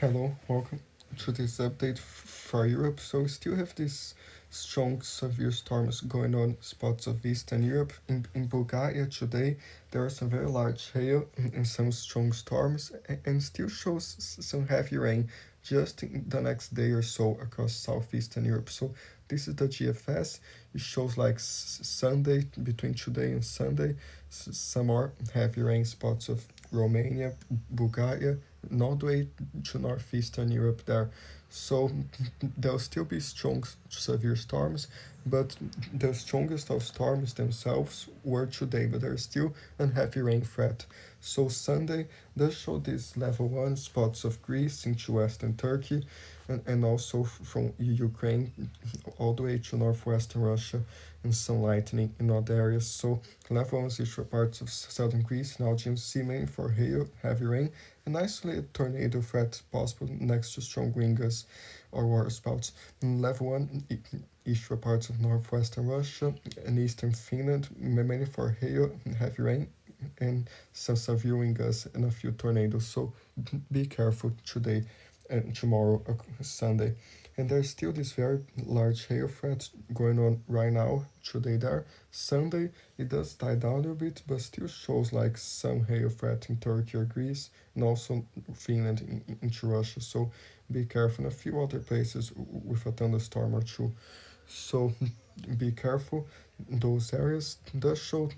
Hello, welcome to this update for Europe. So we still have these strong severe storms going on spots of Eastern Europe. In Bulgaria today, there are some very large hail and some strong storms and still shows some heavy rain just in the next day or so across southeastern Europe. So this is the GFS. It shows like Sunday, between today and Sunday, some more heavy rain spots of Romania, Bulgaria, all the way to northeastern Europe there. So there'll still be strong severe storms, but the strongest of storms themselves were today, but there's still a heavy rain threat. So Sunday does show these level 1 spots of Greece into western Turkey and also from Ukraine all the way to northwestern Russia and some lightning in other areas. So level 1 is for parts of southern Greece, now see mainly for hail, heavy rain, an isolated tornado threat possible next to strong wind gusts or waterspouts. Level 1 is for parts of northwestern Russia and eastern Finland, mainly for hail, heavy rain, and some severe wind gusts and a few tornadoes. So be careful today and tomorrow, Sunday. And there's still this very large hail threat going on right now, today there. Sunday, it does die down a little bit, but still shows like some hail threat in Turkey or Greece, and also Finland into Russia. So be careful. And a few other places with a thunderstorm or two. So be careful. Those areas does show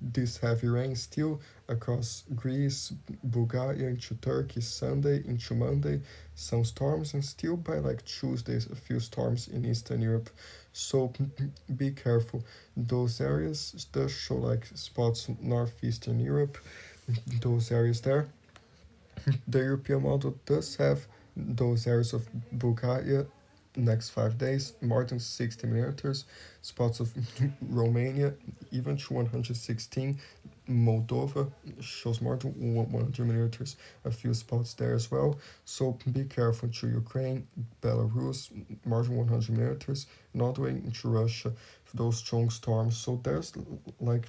this heavy rain still across Greece, Bulgaria into Turkey Sunday into Monday, some storms, and still by like Tuesday a few storms in Eastern Europe. So be careful. Those areas does show like spots northeastern Europe, those areas there. The European model does have those areas of Bulgaria next 5 days, more than 60 millimeters, spots of Romania, even to 116. Moldova shows more than 100 millimeters, a few spots there as well. So be careful to Ukraine, Belarus, more than 100 millimeters, and all the way into Russia, those strong storms. So there's like,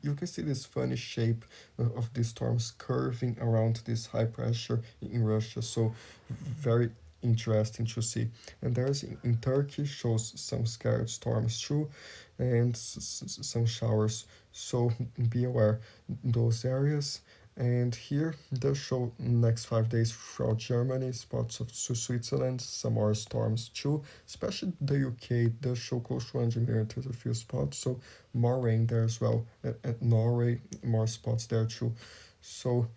you can see this funny shape of these storms curving around this high pressure in Russia. So very interesting to see. And there's in Turkey shows some scattered storms too, and some showers. So be aware those areas. And here does show next 5 days throughout Germany, spots of Switzerland, some more storms too. Especially the UK does show close to 100 millimeters, a few spots. So more rain there as well. At Norway, more spots there too. So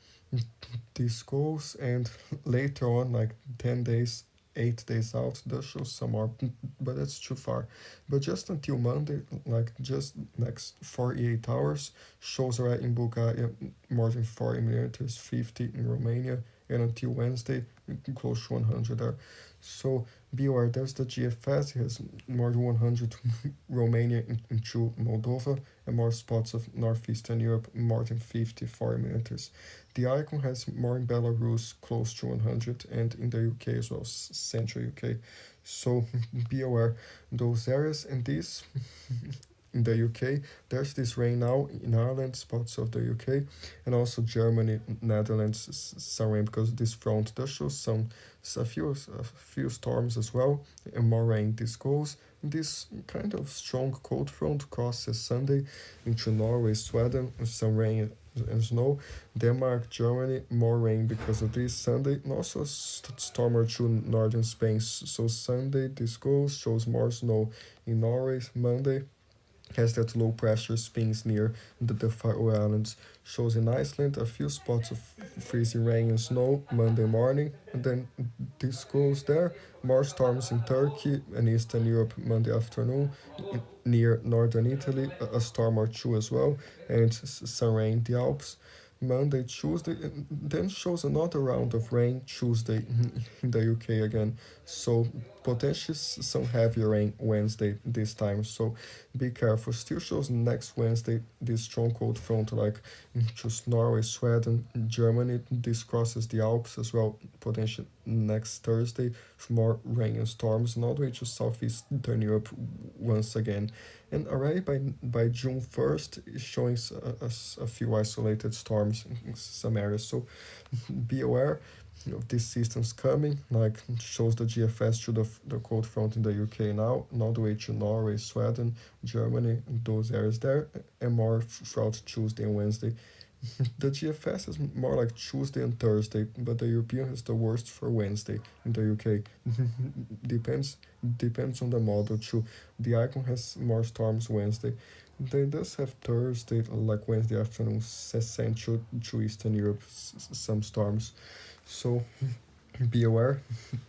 this goes, and later on, like 10 days, 8 days out, does show some more, but that's too far. But just until Monday, like just next 48 hours, shows already in Bulgaria more than 40 millimeters, 50 in Romania, and until Wednesday, close to 100 there. So be aware, there's the GFS, it has more than 100 Romania into Moldova, and more spots of northeastern Europe, more than 50, 40 millimeters. The icon has more in Belarus, close to 100, and in the UK as well, central UK. So be aware those areas, and this in the UK. There's this rain now in Ireland, spots of the UK, and also Germany, Netherlands, some rain because this front does show a few storms as well, and more rain. This goes. This kind of strong cold front crosses Sunday into Norway, Sweden, some rain and snow. Denmark, Germany, more rain because of this Sunday, and also a storm or two in northern Spain. So Sunday, this goes, shows more snow in Norway. Monday, has that low pressure spins near the Faroe Islands. Shows in Iceland a few spots of freezing rain and snow Monday morning, and then this goes there. More storms in Turkey and Eastern Europe Monday afternoon. Near northern Italy, a storm or two as well, and some rain in the Alps. Monday, Tuesday, and then shows another round of rain Tuesday in the UK again. So potentially some heavy rain Wednesday this time. So be careful. Still shows next Wednesday this strong cold front like just Norway, Sweden, Germany. This crosses the Alps as well. Potentially next Thursday for more rain and storms, and all the way to southeastern Europe once again. And already by June 1st, it's showing a few isolated storms in some areas. So be aware of these systems coming, like shows the GFS to the cold front in the UK now, all the way to Norway, Sweden, Germany, those areas there, and more throughout Tuesday and Wednesday. The GFS is more like Tuesday and Thursday, but the European is the worst for Wednesday in the UK. depends depends on the model too. The icon has more storms Wednesday. They does have Thursday, like Wednesday afternoon, central to Eastern Europe, some storms. So be aware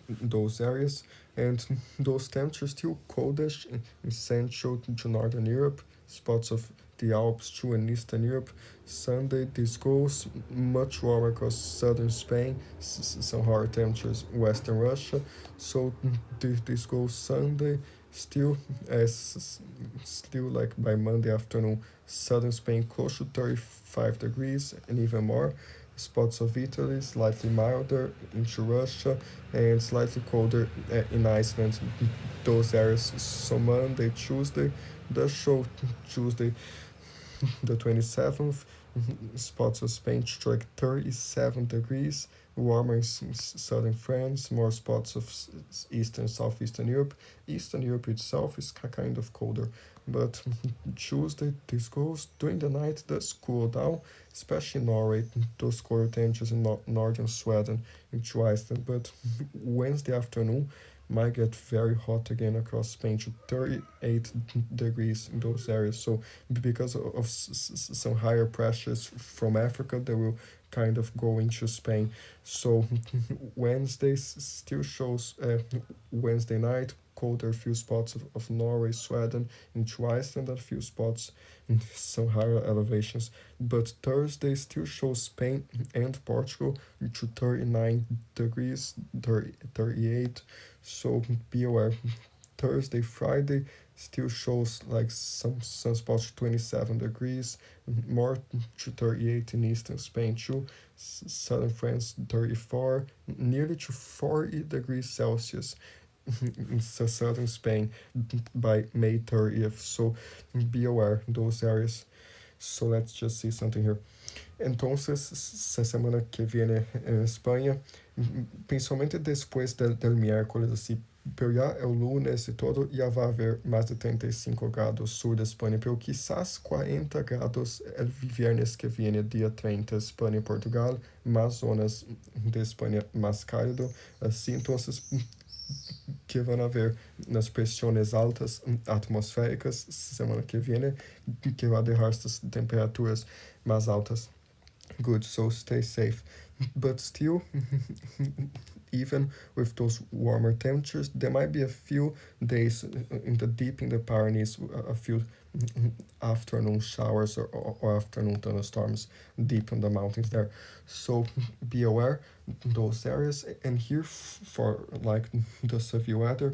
those areas, and those temperatures still coldish in central to northern Europe, spots of the Alps too in Eastern Europe. Sunday this goes much warmer across southern Spain, some higher temperatures western Russia. So this goes Sunday still as still like by Monday afternoon, southern Spain close to 35 degrees and even more. Spots of Italy, slightly milder into Russia, and slightly colder in Iceland. Those areas. So Monday, Tuesday, does show Tuesday the 27th. Spots of Spain strike 37 degrees, warmer in southern France, more spots of eastern southeastern Europe. Eastern Europe itself is kind of colder, but Tuesday this goes during the night does cool down, especially in Norway, those colder temperatures in northern Sweden into Iceland. But Wednesday afternoon might get very hot again across Spain to 38 degrees in those areas. So because of some higher pressures from Africa, they will kind of go into Spain. So Wednesday still shows Wednesday night colder few spots of Norway, Sweden, into Iceland, and a few spots in some higher elevations. But Thursday still shows Spain and Portugal to 39 degrees, 38. So be aware. Thursday, Friday still shows like some spots 27 degrees, more to 38 in eastern Spain too, southern France 34, nearly to 40 degrees Celsius in southern Spain by May 30th. So be aware those areas. So let's just see something here. Entonces, esa semana que viene en España, principalmente después del miércoles, así, pero ya el lunes y todo, ya va a haber más de 35 grados sur de España, pero quizás 40 grados el viernes que viene, día 30, España y Portugal, más zonas de España más cálido, así, entonces, que van a haber las presiones altas atmosféricas semana que viene, que va a dejar estas temperaturas más altas. Good, so stay safe. But still, even with those warmer temperatures, there might be a few days in the deep in the Pyrenees, a few afternoon showers or afternoon thunderstorms deep in the mountains there. So be aware those areas. And here for like the severe weather,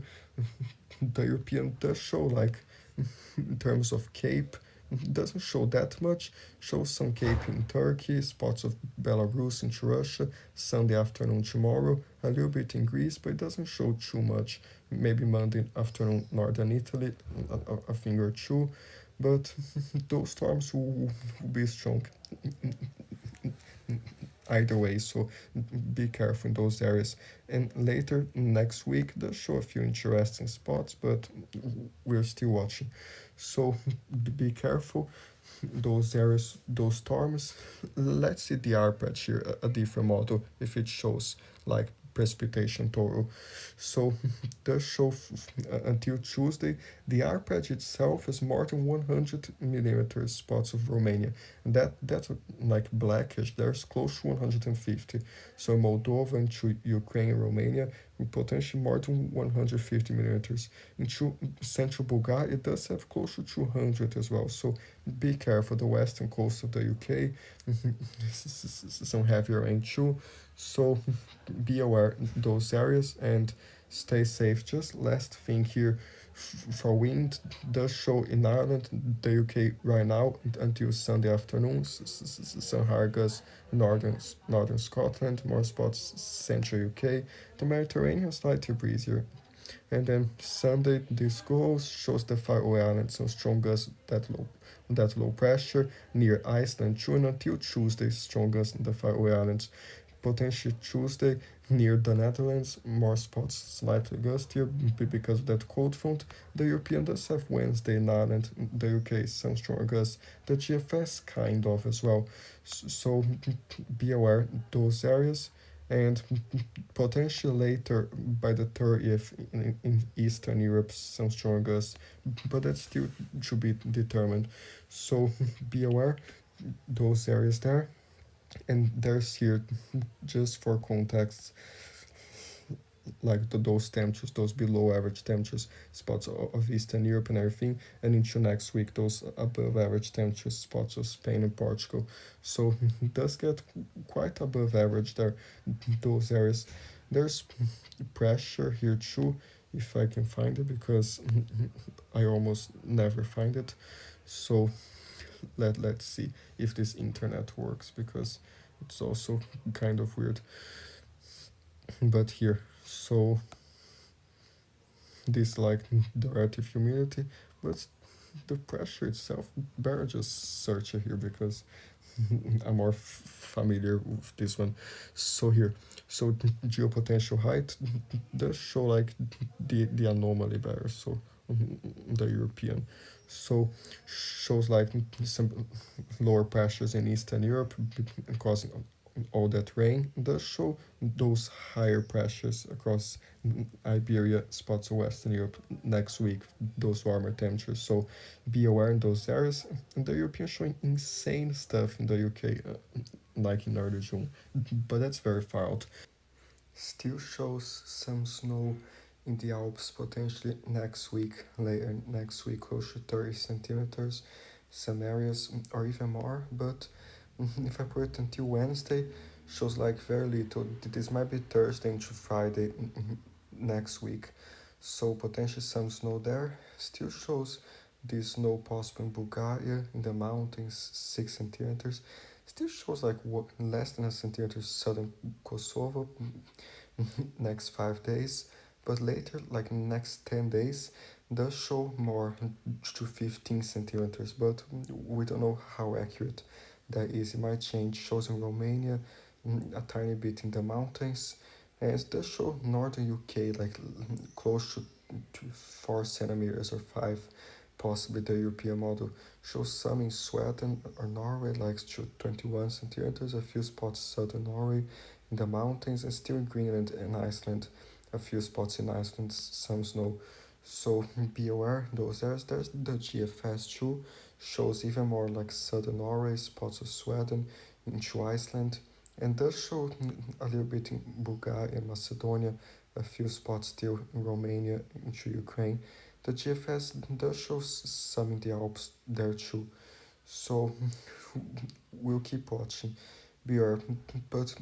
the European does show like in terms of Cape doesn't show that much, shows some Cape in Turkey, spots of Belarus into Russia, Sunday afternoon tomorrow, a little bit in Greece, but it doesn't show too much. Maybe Monday afternoon, northern Italy, a finger or two, but those storms will be strong either way, so be careful in those areas. And later next week, they'll show a few interesting spots, but we're still watching. So be careful those areas, those storms. Let's see the arpatch here, a different model, if it shows like precipitation total. So does show until Tuesday, the arpeggiato itself is more than 100 millimeters spots of Romania. And that's like blackish, there's close to 150. So Moldova into Ukraine and Romania, potentially more than 150 millimeters. Into central Bulgaria, it does have close to 200 as well. So be careful, the western coast of the UK, some heavier rain too. So be aware those areas and stay safe. Just last thing here, for wind does show in Ireland, the UK right now until Sunday afternoon, some higher gusts northern Scotland, more spots central UK, the Mediterranean slightly breezier. And then Sunday, this goes shows the Faroe Islands, some strong gusts that low pressure near Iceland, too, and until Tuesday, strong gusts in the Faroe Islands. potentially Tuesday near the Netherlands, more spots slightly gustier because of that cold front. The European does have Wednesday in Ireland, the UK some stronger gusts, the GFS kind of as well. So be aware those areas, and potentially later by the 30th in Eastern Europe some stronger gusts, but that still should be determined. So be aware those areas there. And there's here, just for context, like those temperatures, those below average temperatures, spots of Eastern Europe and everything, and into next week, those above average temperatures, spots of Spain and Portugal. So it does get quite above average there, those areas. There's pressure here too, if I can find it, because I almost never find it. So let's see if this internet works, because it's also kind of weird. But here, so this like the relative humidity, but the pressure itself, better just search it here because I'm more familiar with this one. So here, so geopotential height does show like the anomaly better. So the European, so shows like some lower pressures in Eastern Europe causing all that rain, does show those higher pressures across Iberia, spots of Western Europe next week, those warmer temperatures. So be aware in those areas. And the European showing insane stuff in the UK, like in early June, but that's very far out. Still shows some snow in the Alps potentially next week, later next week, close to 30 centimeters, some areas, or even more. But if I put it until Wednesday, shows like very little. This might be Thursday into Friday next week. So potentially some snow there. Still shows this snow possible in Bulgaria, in the mountains, 6 centimeters. Still shows like less than a centimeter southern Kosovo next 5 days. But later, like next 10 days, does show more to 15 centimeters. But we don't know how accurate that is. It might change. Shows in Romania, a tiny bit in the mountains, and it does show northern UK like close to 4 centimeters or 5, possibly the European model. Shows some in Sweden or Norway like to 21 centimeters, a few spots southern Norway in the mountains, and still in Greenland and Iceland, a few spots in Iceland, some snow. So be aware those areas. There's the GFS too, shows even more like southern Norway, spots of Sweden, into Iceland, and does show a little bit in Bulgaria and Macedonia, a few spots still in Romania, into Ukraine. The GFS does show some in the Alps there too. So we'll keep watching. Beware. But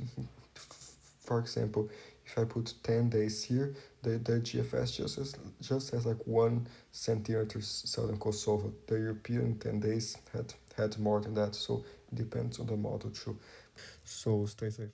for example, if I put 10 days here, the GFS just has like 1 centimeter southern Kosovo. The European 10 days had more than that, so it depends on the model too. So stay safe.